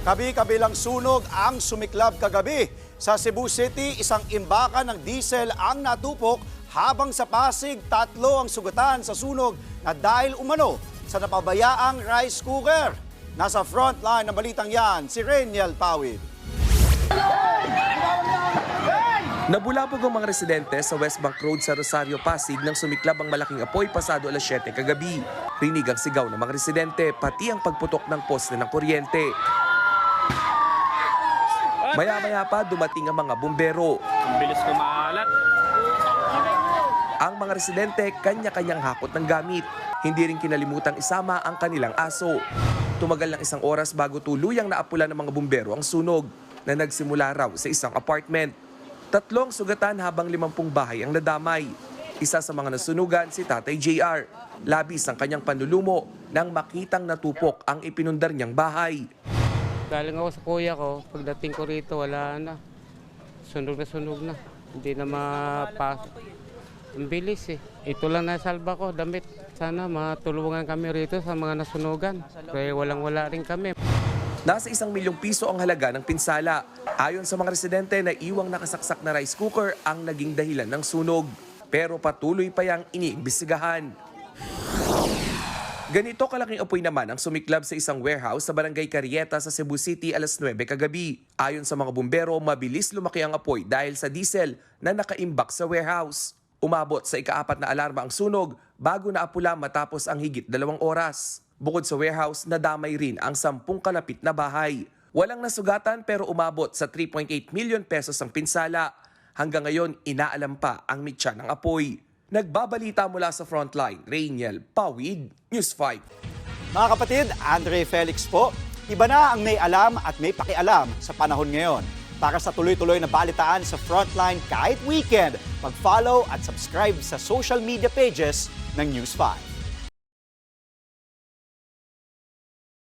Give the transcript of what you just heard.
Kabi-kabilang sunog ang sumiklab kagabi. Sa Cebu City, isang imbakan ng diesel ang natupok habang sa Pasig, 3 ang sugatan sa sunog na dahil umano sa napabayaang rice cooker. Nasa frontline ng balitang yan, si Reniel Pawid. Nabulabog ang mga residente sa West Bank Road sa Rosario, Pasig nang sumiklab ang malaking apoy pasado alas 7 kagabi. Rinig ang sigaw ng mga residente, pati ang pagputok ng poste ng kuryente. Maya-maya pa dumating ang mga bumbero. Ang bilis kumalat. Ang mga residente kanya-kanyang hakot ng gamit. Hindi rin kinalimutan isama ang kanilang aso. Tumagal ng 1 oras bago tuluyang naapula ng mga bumbero ang sunog na nagsimula raw sa isang apartment. 3 sugatan habang 50 bahay ang nadamay. Isa sa mga nasunugan si Tatay JR. Labis ang kanyang panlulumo nang makitang natupok ang ipinundar niyang bahay. Galing ako sa kuya ko, pagdating ko rito wala na. Sunog na. Hindi na mapasok. Ang bilis eh. Ito lang nasalba ko, damit. Sana matulungan kami rito sa mga nasunugan. Kaya walang-wala rin kami. Nasa 1 milyong piso ang halaga ng pinsala. Ayon sa mga residente na iwang nakasaksak na rice cooker ang naging dahilan ng sunog. Pero patuloy pa yang iniimbestigahan. Ganito kalaking apoy naman ang sumiklab sa isang warehouse sa Barangay Carieta sa Cebu City alas 9 kagabi. Ayon sa mga bumbero, mabilis lumaki ang apoy dahil sa diesel na nakaimbak sa warehouse. Umabot sa ika-4 na alarma ang sunog bago naapula matapos ang higit 2 oras. Bukod sa warehouse, nadamay rin ang 10 kalapit na bahay. Walang nasugatan pero umabot sa 3.8 million pesos ang pinsala. Hanggang ngayon, inaalam pa ang mitya ng apoy. Nagbabalita mula sa Frontline, Reniel Pawid, News 5. Mga kapatid, Andre Felix po. Iba na ang may alam at may pakialam sa panahon ngayon. Para sa tuloy-tuloy na balitaan sa Frontline kahit weekend, mag-follow at subscribe sa social media pages ng News 5.